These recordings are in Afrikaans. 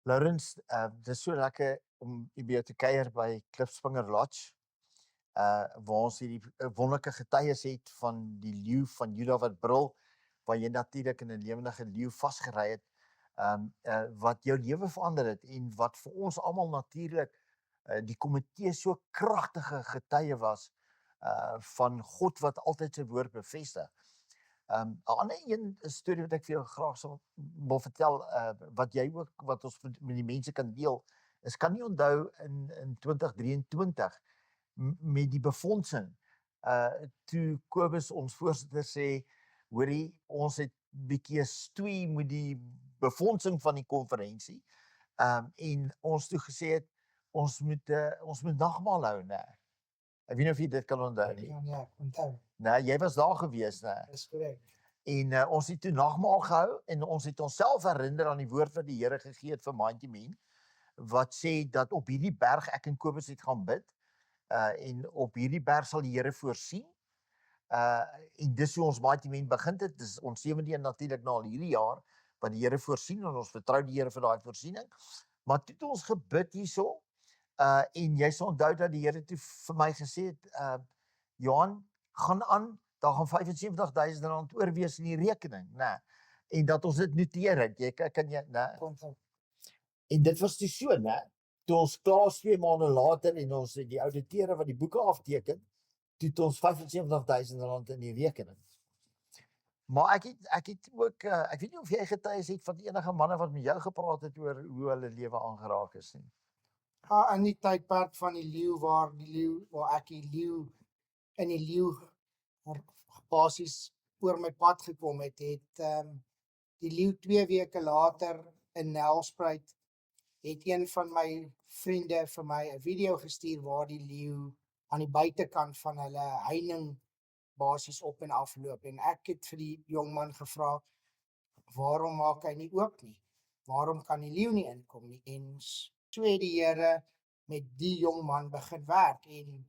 Lourens, dis so lekker om by jou te kuier by Klipspringer Lodge, waar ons hierdie wonderlike getuies het van die leeu van Juda wat brul, waar jy natuurlik in 'n lewendige leeu vasgery het, wat jou lewe verander het en wat vir ons almal natuurlik die komitee so kragtige getuie was van God wat altyd sy woord bevestig. 'n ander storie wat ek vir jou graag wil vertel, wat ons met die mense kan deel, is kan nie onthou in 2023 met die befondsing, toe Kobus ons voorsitter sê, hoorie, ons het bietjie 'n stoei met die befondsing van die konferensie, en ons toe gesê het, ons moet nagmaal hou, né? Ek weet nie of jy dit kan onthou nie. Ja, onthou. Nee, jy was daar gewees, né? Dis korrek. En ons het toe nagmaal gehou en ons het onsself herinner aan die woord wat die Here gegee het vir Mighty Men, wat sê dat op hierdie berg ek en Kobus het gaan bid, en op hierdie berg sal die Here voorsien. En dis hoe ons Mighty Men begin het. Dis ons 7de natuurlik na al hierdie jaar wat die Here voorsien en ons vertrou die Here vir daai voorsiening. Maar toe het ons gebid hierso, en jy sal onthou dat die Here toe vir my gesê het, Johan, gaan aan, daar gaan R75,000 oorwees in die rekening, né? En dat ons dit noteer het. Jy kan jy, né? Onthou. En dit was toe so, né? Toe ons klaar 2 maande later en ons het die ouditeure wat die boeke afteken, toe het ons R75,000 in die rekening. Maar ek het ook, ek weet nie of jy getuies het van enige manne wat met jou gepraat het oor hoe hulle lewe aangeraak is nie. In die tydperk van die leeu waar ek die leeu in die leeu basies oor my pad gekom het, die leeu 2 weke later in Nelspruit het een van my vriende vir my 'n video gestuur waar die leeu aan die buitekant van hulle heining basies op en afloop, en ek het vir die jong man gevra, waarom maak hy nie oop nie? Waarom kan die leeu nie inkom nie? En so het die Here met die jong man begin werk, en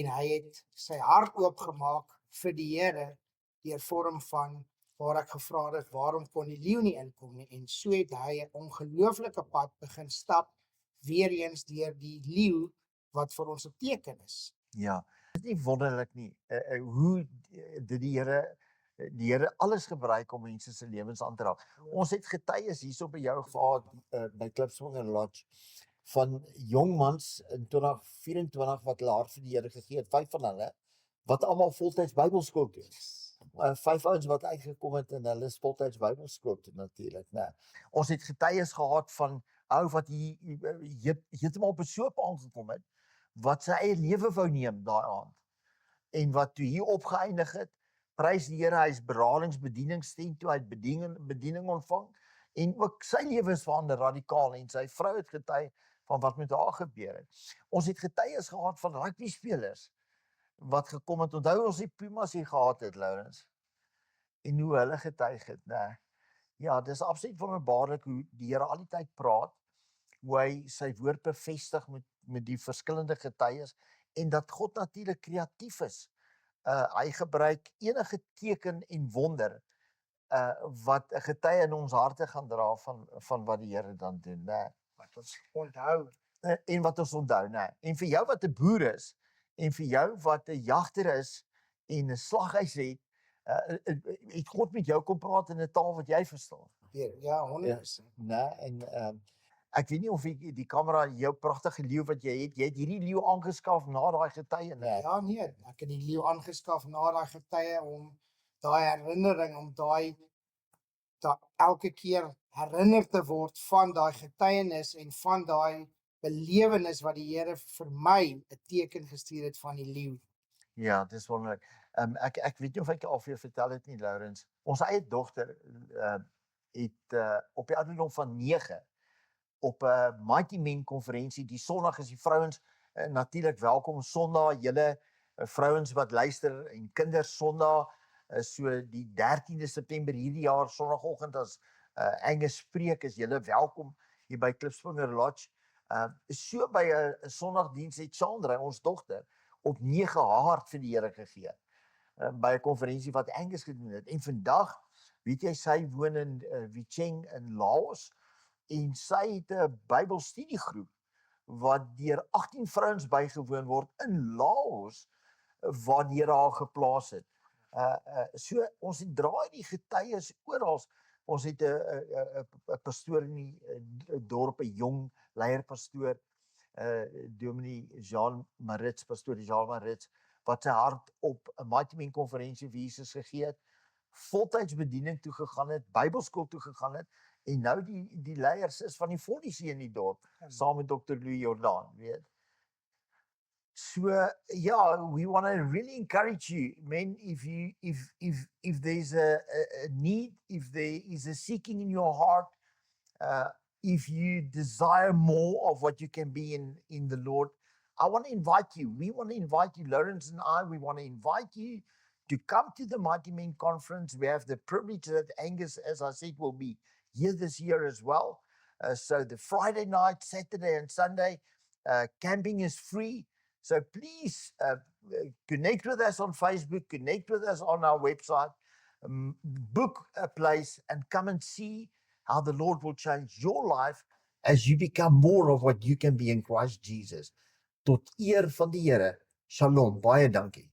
hy het sy hart oopgemaak vir die Here deur vorm van waar ek gevra het, waarom kon die leeu nie inkom nie? En so het hy 'n ongelooflike pad begin stap, weer eens deur die leeu wat vir ons 'n teken is. Ja, dit is nie wonderlik nie, hoe dit die Here alles gebruik om mense se lewens aan te raak. Ons het getuies hierso by jou gehad, by Klipspringer Lodge, van jong mans in 2024 wat hulle hart vir die Here gegee het, 5 van hulle, wat almal voltyds Bybelskool doen. 5 ouens wat uitgekom het en hulle is voltyds Bybelskool doen natuurlik, né? Ons het getuies gehad van ou wat hier heeltemal op 'n soop aangekom het, wat sy eie lewe wou neem daai aand. En wat toe hier opgeëindig het, prys die Here, hy's beradingsbedieningstent toe, hy het bediening ontvang, en ook sy lewe is verander radikaal, en sy vrou het getuig van wat met haar gebeur het. Ons het getuies gehad van rugby spelers wat gekom het. Onthou ons die Pumas hier gehad het, Lourens, en hoe hulle getuig het, né? Ja, dis absoluut wonderbaarlik hoe die Here al die tyd praat, hoe hy sy woord bevestig met die verskillende getuies, en dat God natuurlik kreatief is. Hy gebruik enige teken en wonder wat 'n getuie in ons harte gaan dra van wat die Here dan doen, né? Wat ons onthou. En wat ons onthou, né? En vir jou wat 'n boer is, en vir jou wat 'n jagter is en 'n slaghuis het God met jou kom praat in 'n taal wat jy verstaan. Ja, 100%. Né? En ek weet nie of die kamera jou pragtige leeu wat jy het hierdie leeu aangeskaf na daai getuie, né? Ja, nee, ek het die leeu aangeskaf na daai getuie om daai herinnering, om daai elke keer herinner te word van daai getuienis en van daai belewenis wat die Here vir my 'n teken gestuur het van die leeu. Ja, dis wonderlik. Ek weet nie of ek al vir jou vertel het nie, Lourens. Ons eie dogter het op die ouderdom van 9 op 'n Mighty Men konferensie, die Sondag is die vrouens natuurlik welkom. Sondag, julle vrouens wat luister en kinders, Sondag so die 13de September hierdie jaar, Sondagoggend as Angus spreek, is julle welkom hier by Klipspringer Lodge. So by 'n Sondagdiens het Chandra, ons dogter, op 9 haar hart vir die Here gegee. By 'n konferensie wat Angus gedoen het. En vandag, weet jy, sy woon in Vicheng in Laos, en sy het 'n Bybelstudiegroep wat deur 18 vrouens bygewoon word in Laos waar die Here haar geplaas het. So ons dra die getuies oral. Ons het 'n pastoor in die dorp, 'n jong leierpastoor, Dominee Jean Marits, pastoor Jean Marits, wat sy hart op 'n Mighty Men konferensie vir Jesus gegee het, voltyds bediening toe gegaan het, Bybelskool toe gegaan het, en nou die leiers is van die Follisie in die dorp, saam met Dr. Louis Jordan, weet. So yeah, we want to really encourage you, men, if there's a need, if there is a seeking in your heart, if you desire more of what you can be in the Lord, I want to invite you. We want to invite you, Lawrence and I, we want to invite you to come to the Mighty Men Conference. We have the privilege that Angus, as I said, will be here this year as well. So the Friday night, Saturday and Sunday, camping is free. So please connect with us on Facebook, connect with us on our website, book a place and come and see how the Lord will change your life as you become more of what you can be in Christ Jesus. Tot eer van die Here. Shalom. Baie dankie.